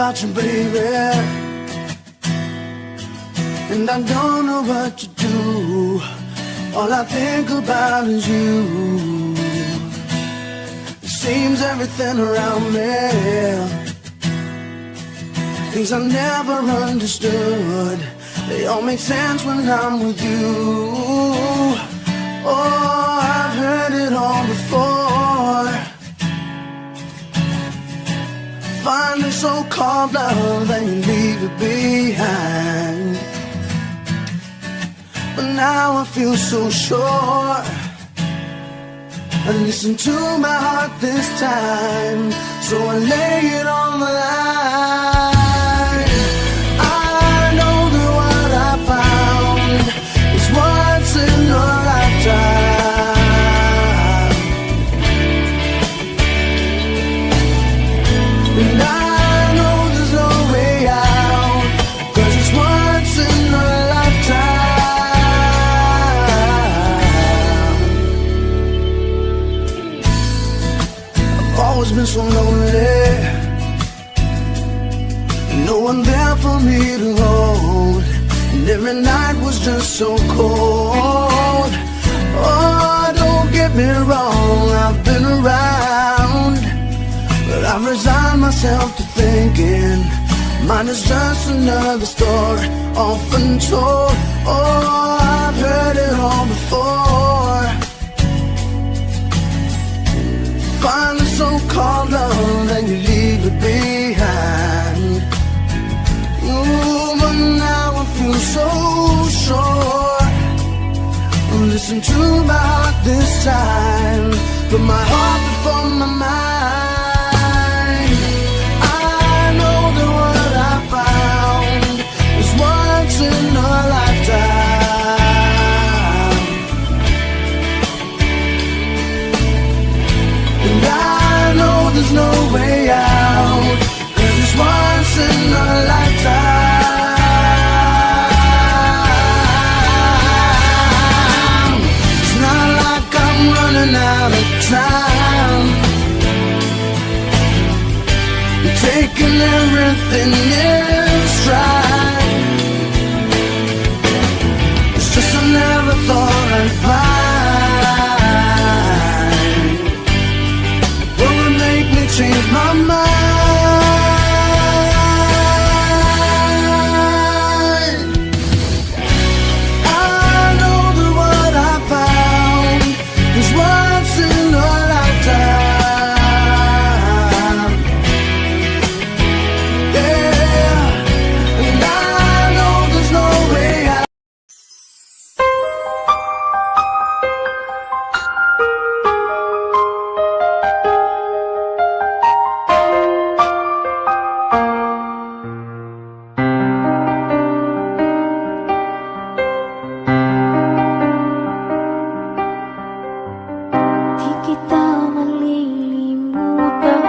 about you, baby, and I don't know what to do. All I think about is you. It seems everything around me, things I never understood, they all make sense when I'm with you. Oh, I've heard it all before. Find the so-called love and you leave it behind. But now I feel so sure. And listen to my heart this time, so I lay it on the line. I know that what I found is once in a lifetime, and I know there's no way out, 'cause it's once in a lifetime. I've always been so lonely, no one there for me to hold, and every night was just so cold. Oh, don't get me wrong, I've been around, but I've resigned myself to thinking mine is just another story, often told. Oh, I've heard it all before. Find the so-called love and you leave it behind. Ooh, but now I feel so sure. Listen to my heart this time, put my heart before my mind. I know that what I found is once in a lifetime, and I know there's no way out, 'cause it's once in a lifetime. It's not like I'm running out of time, taking everything in stride. It's just I never thought I'd find what would make me change my mind. I know that what I found is once in a lifetime. Yeah, and I know there's no way out. Di kita malilimutan,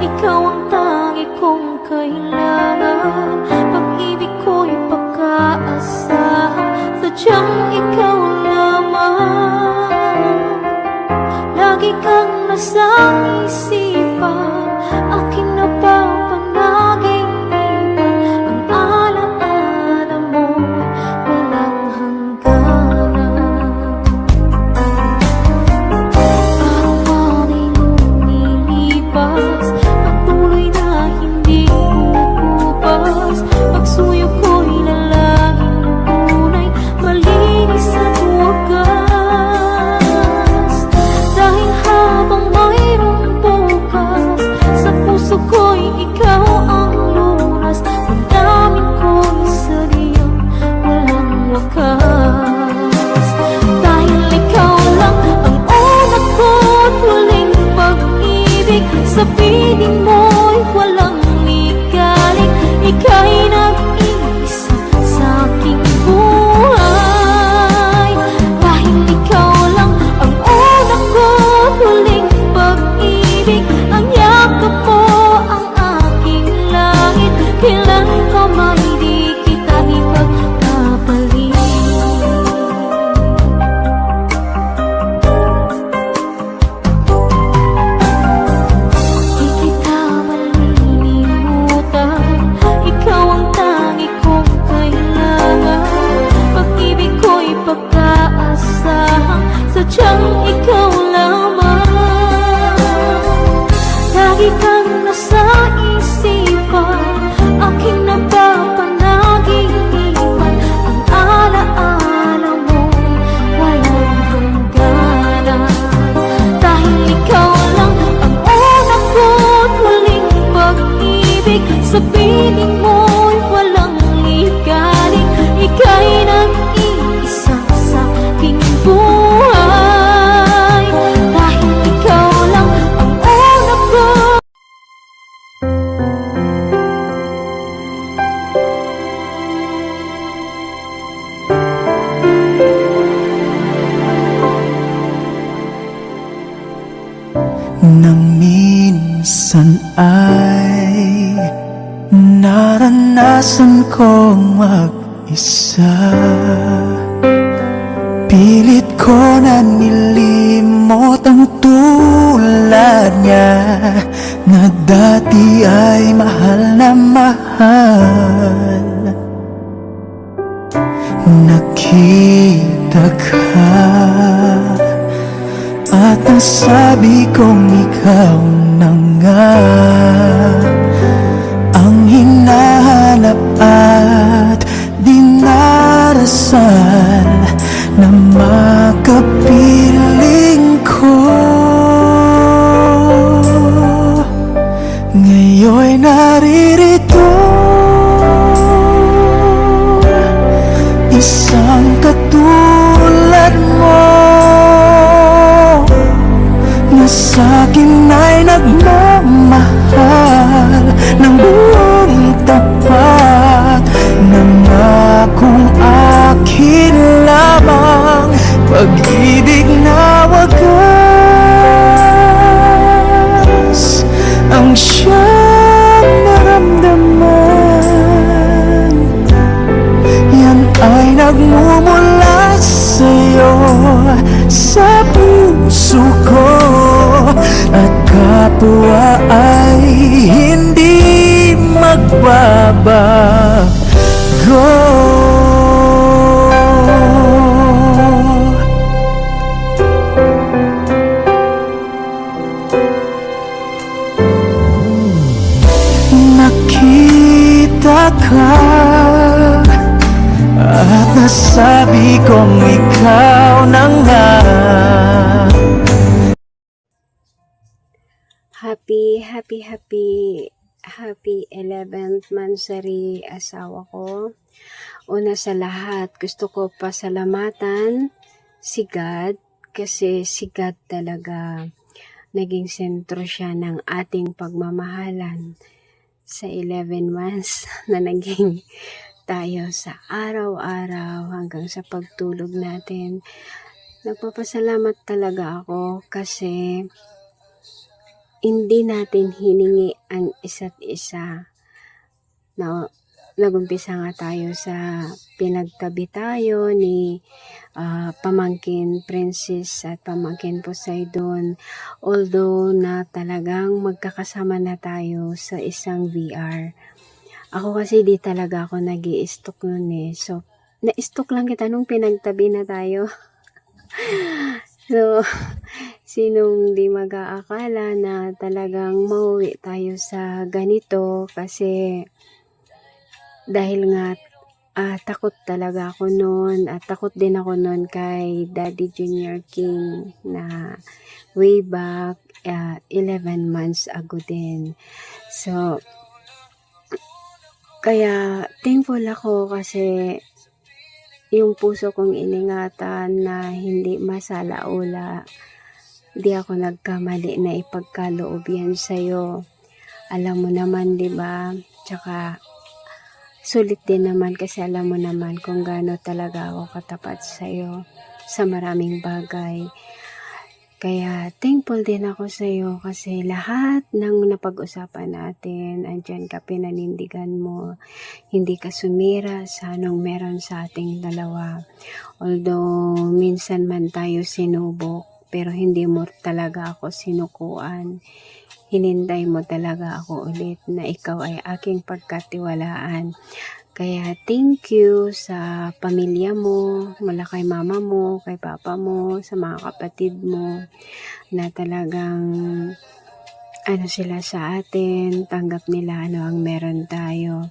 ikaw ang tangi kong kailangan. Pag-ibig ko'y pagkaasahan, sadyang ikaw lamang. Lagi kang nasa isipan, aking napapanaginipan. Ang alaala mo'y walang hangganan. Araw-araw lumilipas, patuloy na hindi uupas. Pagsuyo ko'y lalaging tunay, malinis at wagas. Dahil habang mayroong bukas, sa puso ko'y ikaw ang lunas. Damdamin ko'y sadyang walang wakas. Dahil ikaw lang ang una ko't huling pag-ibig, sa piling mo'y walang ligalig. Ika'y nag-iisa sa aking buhay. Dahil ikaw lang ang una ko't huling pag-ibig, ang yakap mo ang aking langit. Kailan ka may di kita ipagpapalit. Di kita malilimutan, piling mo'y walang ligaling. Ika'y nag-iisa sa aking buhay. Dahil ikaw lang ang una ko. Nang minsan ay naranasan kong mag-isa, pilit ko na nilimot ang tulad niya, na dati ay mahal na mahal. Nakita ka at nasabi kong ikaw na nga ang hinahanap at dinarasal na makapiling ko. Ngayon'y naririto, isang katulad mo, na sa'kin ay nagmamahal ng buong tapat. Nangakong akin lamang, pag-ibig na wagas ang siyang naramdaman. Yan ay nagmumula sa'yo, sa puso ko, at kapwa ay hindi magbabago. Nakita ka at nasabi kong ikaw na nga. Happy 11th Mansari asawa ko. Una sa lahat, gusto ko pasalamatan si God, kasi si God talaga naging sentro siya ng ating pagmamahalan sa 11 months na naging tayo sa araw-araw hanggang sa pagtulog natin. Nagpapasalamat talaga ako kasi hindi natin hiningi ang isa't isa. Nagumpisa nga tayo sa pinagtabi tayo ni pamangkin Princess at pamangkin Poseidon. Although na talagang magkakasama na tayo sa isang VR. Ako kasi di talaga ako nag-i-stock nun eh. So, na-stock lang kita nung pinagtabi na tayo. So, sinong di mag-aakala na talagang mauwi tayo sa ganito, kasi dahil nga takot talaga ako noon, at takot din ako noon kay Daddy Junior King na way back 11 months ago din. So, kaya thankful ako kasi yung puso kong iningatan na hindi masalaula, di ako nagkamali na ipagkaloob yan sa'yo. Alam mo naman, di ba? Tsaka, sulit din naman kasi alam mo naman kung gaano talaga ako katapat sa'yo sa maraming bagay. Kaya thankful din ako sa'yo kasi lahat ng napag-usapan natin, andyan ka, pinanindigan mo. Hindi ka sumira sa anong meron sa ating dalawa. Although minsan man tayo sinubok, pero hindi mo talaga ako sinukuan. Hinintay mo talaga ako ulit na ikaw ay aking pagkatiwalaan. Kaya thank you sa pamilya mo, mula kay mama mo, kay papa mo, sa mga kapatid mo, na talagang sila sa atin, tanggap nila ang meron tayo.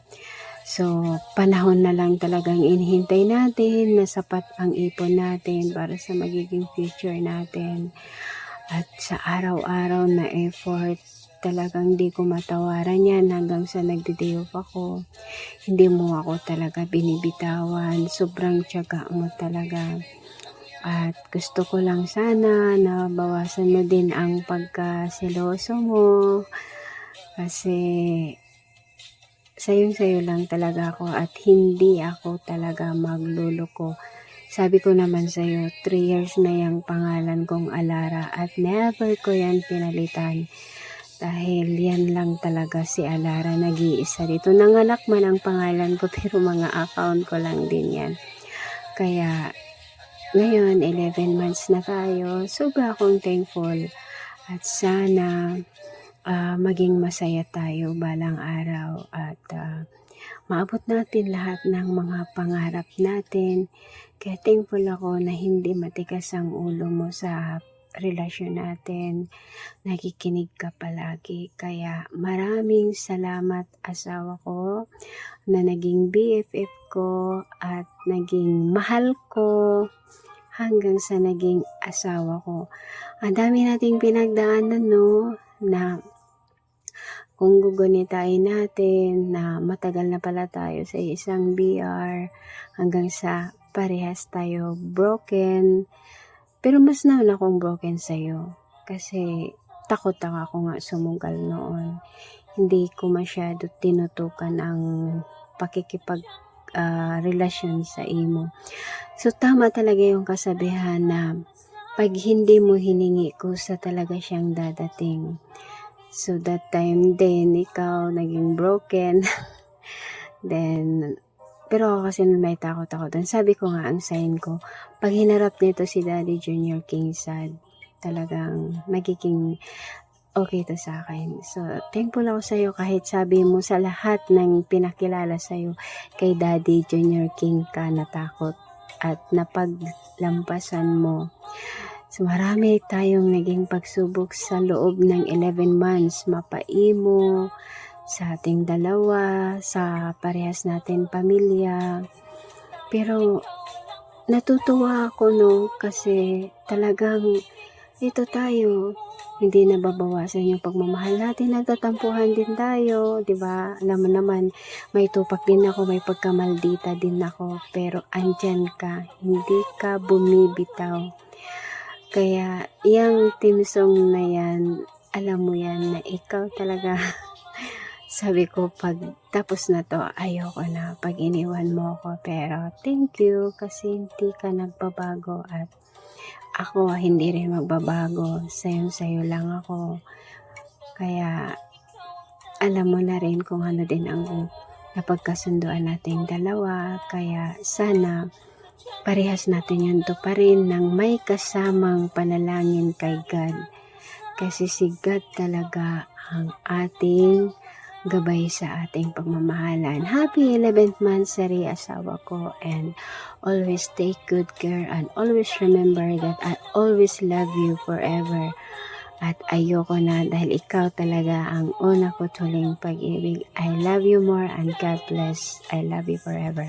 So, panahon na lang talagang inihintay natin na sapat ang ipon natin para sa magiging future natin. At sa araw-araw na effort, talagang di ko matawaran yan hanggang sa nagde-day off ako. Hindi mo ako talaga binibitawan. Sobrang tiyaga mo talaga. At gusto ko lang sana na bawasan mo din ang pagkaseloso mo. Kasi sayong-sayo lang talaga ako at hindi ako talaga magluloko. Sabi ko naman sa'yo, 3 years na yung pangalan kong Alara at never ko yan pinalitan. Dahil yan lang talaga si Alara, nag-iisa dito. Nanganak man ang pangalan ko pero mga account ko lang din yan. Kaya ngayon, 11 months na tayo. Sobra akong thankful at sana maging masaya tayo balang araw at maabot natin lahat ng mga pangarap natin. Kaya thankful ako na hindi matigas ang ulo mo sa relasyon natin. Nakikinig ka palagi. Kaya maraming salamat asawa ko na naging BFF ko at naging mahal ko hanggang sa naging asawa ko. Ang dami nating pinagdaanan, no, na kung gugunitain natin na matagal na pala tayo sa isang BR hanggang sa parehas tayo broken. Pero mas nauna akong broken sa'yo kasi takot ako nga sumugal noon. Hindi ko masyado tinutukan ang relasyon sa imo. So tama talaga yung kasabihan na pag hindi mo hiningi, kusa talaga siyang dadating. So that time din, ikaw naging broken. Then, pero ako kasi may takot ako doon. Sabi ko nga, ang sign ko, pag hinarap nito si Daddy Junior King Sad, talagang magiging okay to sa akin. So, thankful ako sa'yo kahit sabi mo sa lahat ng pinakilala sa'yo, kay Daddy Junior King ka natakot at napaglampasan mo. So, marami tayong naging pagsubok sa loob ng 11 months. Mapaimo sa ating dalawa, sa parehas natin pamilya. Pero, natutuwa ako, no, kasi talagang ito tayo. Hindi nababawasan yung pagmamahal natin. Nagtatampuhan din tayo, di ba? Alam mo naman, may tupak din ako, may pagkamaldita din ako. Pero andyan ka, hindi ka bumibitaw. Kaya, yung team song na yan, alam mo yan na ikaw talaga. Sabi ko, pag tapos na to, ayoko na pag iniwan mo ako. Pero, thank you kasi hindi ka nagbabago at ako hindi rin magbabago. Sayo lang ako. Kaya, alam mo na rin kung ano din ang napagkasunduan nating dalawa. Kaya, sana parehas natin yun to pa rin ng may kasamang panalangin kay God. Kasi si God talaga ang ating gabay sa ating pagmamahalan. Happy 11th monthsary asawa ko and always take good care and always remember that I always love you forever. At ayoko na dahil ikaw talaga ang una ko tuling pag-ibig. I love you more and God bless. I love you forever.